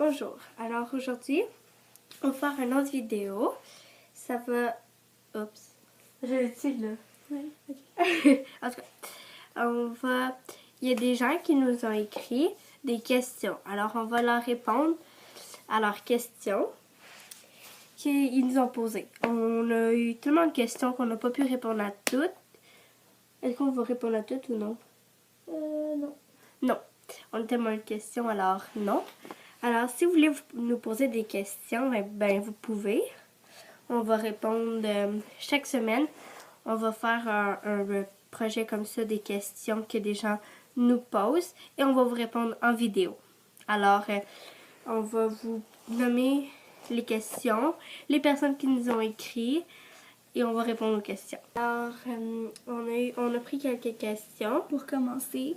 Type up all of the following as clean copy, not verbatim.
Bonjour, alors aujourd'hui, on va faire une autre vidéo. Ça va... Oups, je le tire là. Oui, ok. En tout cas, il y a des gens qui nous ont écrit des questions. Alors, on va leur répondre à leurs questions qu'ils nous ont posées. On a eu tellement de questions qu'on n'a pas pu répondre à toutes. Est-ce qu'on va répondre à toutes ou non? Non. Non. On a tellement de questions, alors non. Alors, si vous voulez nous poser des questions, ben vous pouvez. On va répondre chaque semaine. On va faire un projet comme ça, des questions que des gens nous posent et on va vous répondre en vidéo. Alors, on va vous nommer les questions, les personnes qui nous ont écrit et on va répondre aux questions. Alors, on a pris quelques questions. Pour commencer,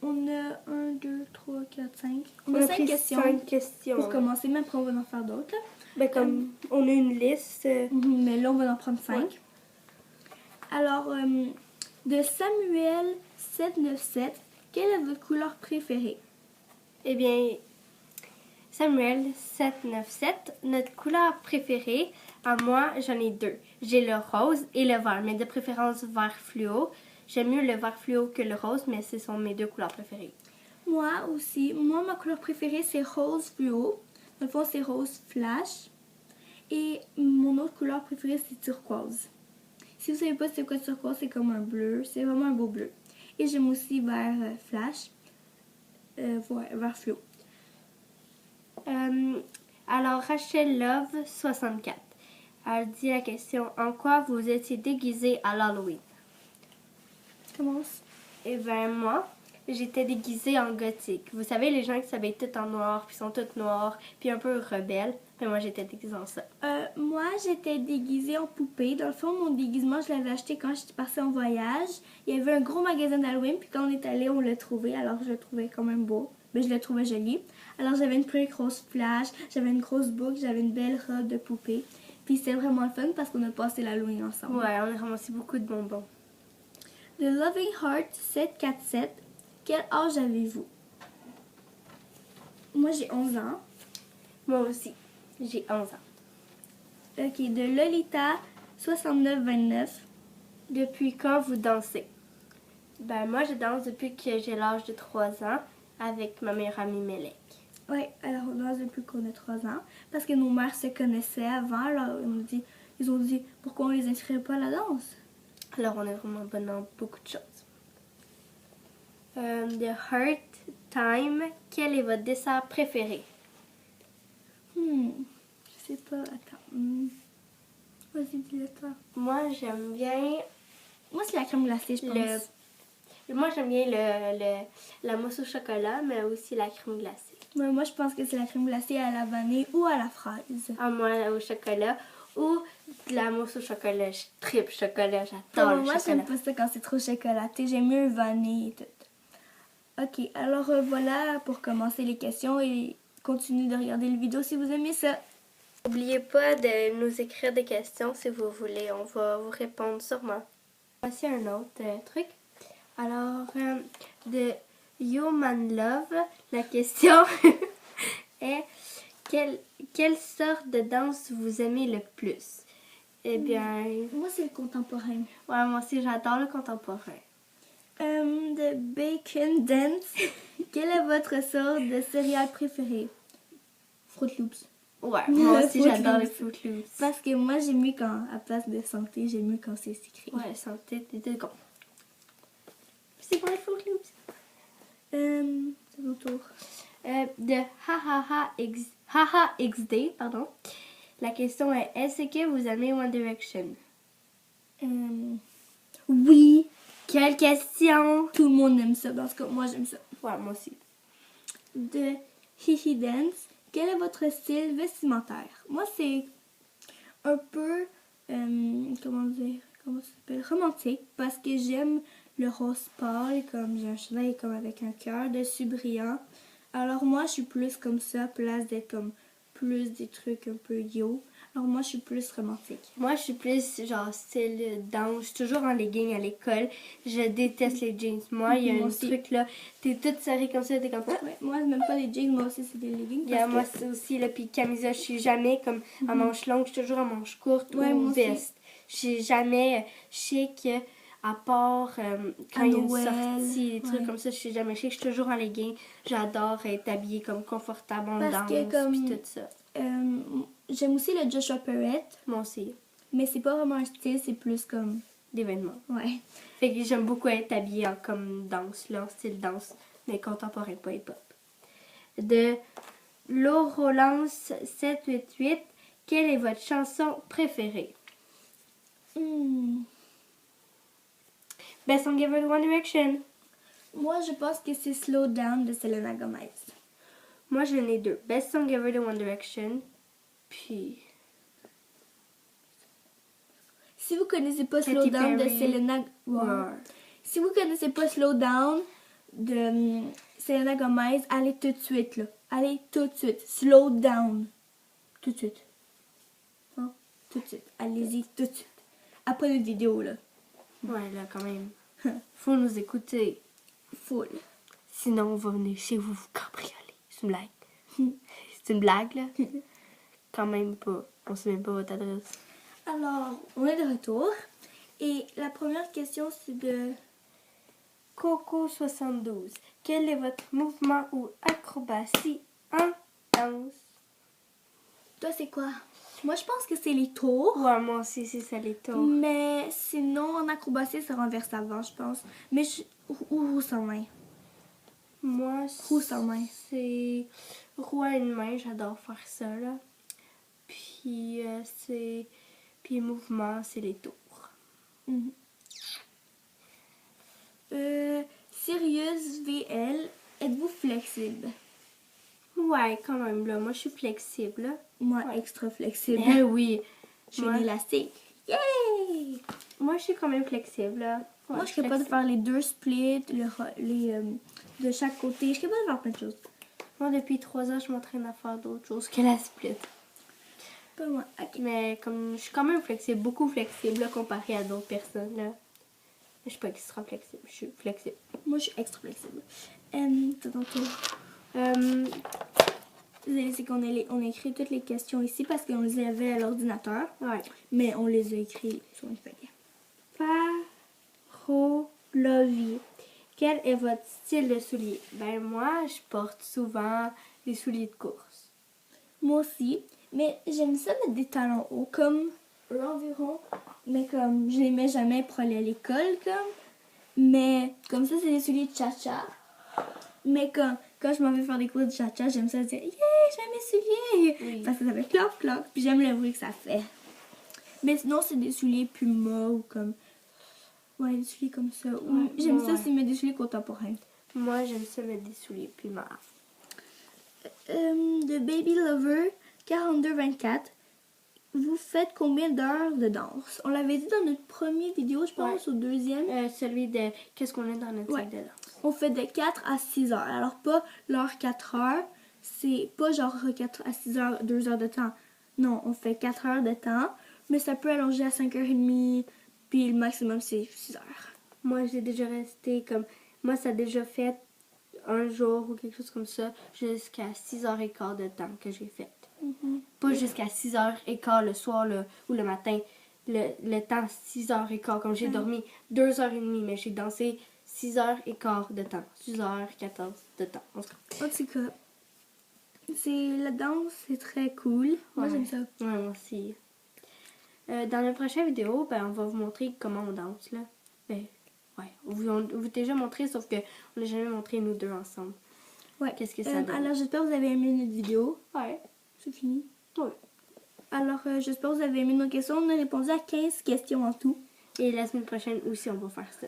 on a 1, 2, 3, 4, 5. On a 5 questions. 5 questions. Pour commencer, mais après on va en faire d'autres. Ben, comme on a une liste. Mais là, on va en prendre 5. Ouais. Alors, de Samuel 797, quelle est votre couleur préférée? Eh bien, Samuel 797, notre couleur préférée, à moi, j'en ai 2. J'ai le rose et le vert, mais de préférence vert fluo. J'aime mieux le vert fluo que le rose, mais ce sont mes 2 couleurs préférées. Moi aussi. Moi, ma couleur préférée, c'est rose fluo. Dans le fond, c'est rose flash. Et mon autre couleur préférée, c'est turquoise. Si vous savez pas c'est quoi turquoise, c'est comme un bleu. C'est vraiment un beau bleu. Et j'aime aussi vert flash. Vert fluo. Alors, Rachel Love 64. Elle dit la question, en quoi vous étiez déguisé à l'Halloween? Commence. Eh bien, moi, j'étais déguisée en gothique. Vous savez, les gens qui s'habillent tout en noir, puis sont toutes noires, puis un peu rebelles. Mais moi, j'étais déguisée en ça. Moi, j'étais déguisée en poupée. Dans le fond, mon déguisement, je l'avais acheté quand j'étais partie en voyage. Il y avait un gros magasin d'Halloween, puis quand on est allé, on l'a trouvé. Alors, je le trouvais quand même beau. Mais je le trouvais joli. Alors, j'avais une très grosse flash, j'avais une grosse boucle, j'avais une belle robe de poupée. Puis, c'était vraiment le fun parce qu'on a passé l'Halloween ensemble. Ouais, on a ramassé beaucoup de bonbons. The Loving Heart 747, quel âge avez-vous? Moi, j'ai 11 ans. Moi aussi, j'ai 11 ans. Ok, de Lolita 6929. Depuis quand vous dansez? Ben, moi, je danse depuis que j'ai l'âge de 3 ans avec ma meilleure amie Melek. Oui, alors on danse depuis qu'on a 3 ans. Parce que nos mères se connaissaient avant. Alors, ils ont dit pourquoi on les inscrirait pas à la danse. Alors, on est vraiment bonne dans beaucoup de choses. The Heart Time, quel est votre dessert préféré? Je sais pas, attends. Vas-y, dis-le toi. Moi, j'aime bien... Moi, c'est la crème glacée, je pense. Moi, j'aime bien la mousse au chocolat, mais aussi la crème glacée. Moi, je pense que c'est la crème glacée à la vanille ou à la fraise. Ah, moi, au chocolat ou de la mousse au chocolat. Je tripe chocolat, j'adore le Moi, chocolat. j'aime pas ça quand c'est trop chocolaté. J'aime mieux le vanille et tout. Ok, alors voilà pour commencer les questions et continuez de regarder le vidéo si vous aimez ça. N'oubliez pas de nous écrire des questions si vous voulez. On va vous répondre sûrement. Voici un autre truc. Alors, de Human Love, la question est quelle sorte de danse vous aimez le plus? Eh bien, Moi, c'est le contemporain. ouais, moi aussi, j'adore le contemporain. De Bacon Dance, quelle est votre sorte de céréales préférée? Fruit Loops. Ouais, moi aussi, Fruit j'adore les Loops. Fruit Loops. Parce que moi, j'aime mieux quand, à place de santé, j'aime mieux quand c'est sucré. Ouais, santé, t'es con. C'est quoi les Fruit Loops? C'est mon tour. De Haha XD, pardon. La question est, est-ce que vous aimez One Direction? Oui, Quelle question? tout le monde aime ça, parce que moi, j'aime ça. Ouais, moi aussi. De Hihi Dance, quel est votre style vestimentaire? Moi, c'est un peu, comment ça s'appelle? Romantique, parce que j'aime le rose pâle, comme j'ai un chandail comme avec un cœur dessus brillant. Alors moi, je suis plus comme ça, à place d'être comme plus des trucs un peu yo. Alors moi, je suis plus romantique. Moi, je suis plus genre style danse. Je suis toujours en legging à l'école. Je déteste les jeans. Moi, il y a Moi un aussi. truc là. T'es toute serrée comme ça, t'es comme ça. Ouais, moi, même pas les jeans, moi aussi, c'est des leggings. Yeah, moi, c'est aussi là. Puis camisole, je suis jamais comme à manches longues. Je suis toujours à manches courtes Ouais, ou moi aussi. veste. Je suis jamais chic à part quand À il y a une Noël, sortie, des trucs ouais. comme ça. Je suis jamais chic. Je suis toujours en legging. J'adore être habillée comme confortable en Parce danse. que comme- Puis tout ça. J'aime aussi le Joshua Perrette, Moi aussi. mais c'est pas vraiment un style, c'est plus comme... D'événements. Ouais. Fait que j'aime beaucoup être habillée comme danse, là, en style danse, mais contemporain, pas hip-hop. De Laurolance 788, quelle est votre chanson préférée? Best Song Ever de One Direction. Moi, je pense que c'est Slow Down de Selena Gomez. Moi, j'en ai deux. Best Song Ever de One Direction, puis... Si vous connaissez pas Katy Slow Down de Perry. Selena... Roar. Si vous connaissez pas Slow Down de Selena Gomez, allez tout de suite, là. Allez tout de suite. Slow Down. Tout de suite. Hein? Tout de suite. Allez-y tout de suite. Après notre vidéo, là. Ouais, là, quand même. Faut nous écouter. Full. Sinon, on va venir chez vous cambrioler. C'est une blague. C'est une blague, là. Quand même pas. On sait même pas votre adresse. Alors, on est de retour. Et la première question, c'est de... Coco72. Quel est votre mouvement ou acrobatie en danse? Toi, c'est quoi? Moi, je pense que c'est les tours. Ouais, moi aussi, c'est ça les tours. Mais sinon, en acrobatie, c'est renverse avant, je pense. Mais ou roue sans main. Moi, Roue sans main. c'est roue à une main. J'adore faire ça, là. Puis, Puis mouvement, c'est les tours. Sirius VL, êtes-vous flexible? Ouais, quand même, là. Moi, je suis flexible, là. Moi, extra flexible. Eh oui. Je suis Moi- une élastique. Yay! Moi, je suis quand même flexible, là. Ouais, Moi, je suis capable de faire les deux splits, de chaque côté. Je suis capable de faire plein de choses. Moi, depuis 3 ans, je m'entraîne à faire d'autres choses que la split. Pas moi. Ok. Mais comme je suis quand même flexible, beaucoup flexible là, comparé à d'autres personnes. Là. Je suis pas extra flexible, je suis flexible. Moi, je suis extra flexible. T'as ton tour. Désolée, c'est qu'on a écrit toutes les questions ici parce qu'on les avait à l'ordinateur. Ouais. Mais on les a écrits sur une feuille. Parologie. Quel est votre style de soulier? Ben moi, je porte souvent des souliers de course. Moi aussi. Mais j'aime ça mettre des talons hauts, comme eux environ. Mais comme, je les mets jamais pour aller à l'école, comme. Mais comme ça, c'est des souliers de cha-cha. Mais quand je m'en vais faire des cours de cha-cha, j'aime ça dire « Yeah, j'aime mes souliers! Oui. Parce que ça fait cloc, cloc. Puis j'aime le bruit que ça fait. Mais sinon, c'est des souliers Puma ou comme... Ouais, des souliers comme ça. Ou j'aime ça ouais. aussi mettre des souliers contemporains. Moi, j'aime ça mettre des souliers Puma. De Baby Lover 4224. Vous faites combien d'heures de danse? On l'avait dit dans notre première vidéo, je pense, au deuxième. Celui de qu'est-ce qu'on a dans notre sac de danse. On fait de 4 à 6 heures. Alors, pas l'heure 4 heures. C'est pas genre 4 à 6 heures, 2 heures de temps. Non, on fait 4 heures de temps. Mais ça peut allonger à 5h30. Puis le maximum, c'est 6 heures. Moi, j'ai déjà resté comme... Moi, ça a déjà fait un jour ou quelque chose comme ça jusqu'à 6h15 de temps que j'ai fait. Pas jusqu'à 6h15 le soir ou le matin. Le temps 6h15, comme j'ai dormi 2h30, mais j'ai dansé 6h15 de temps. 6h14 de temps. En tout cas. En tout cas, la danse, c'est très cool. Moi, j'aime ça. Ouais, moi aussi. Dans la prochaine vidéo, ben, on va vous montrer comment on danse, là. Ben, ouais. On vous déjà montré, sauf qu'on n'a jamais montré nous deux ensemble. Ouais. Qu'est-ce que ça donne? Alors, j'espère que vous avez aimé notre vidéo. Ouais. C'est fini. Ouais. Alors, j'espère que vous avez aimé nos questions. On a répondu à 15 questions en tout. Et la semaine prochaine aussi, on va faire ça.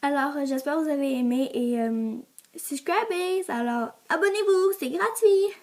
Alors, j'espère que vous avez aimé et subscribez. Alors, abonnez-vous, c'est gratuit.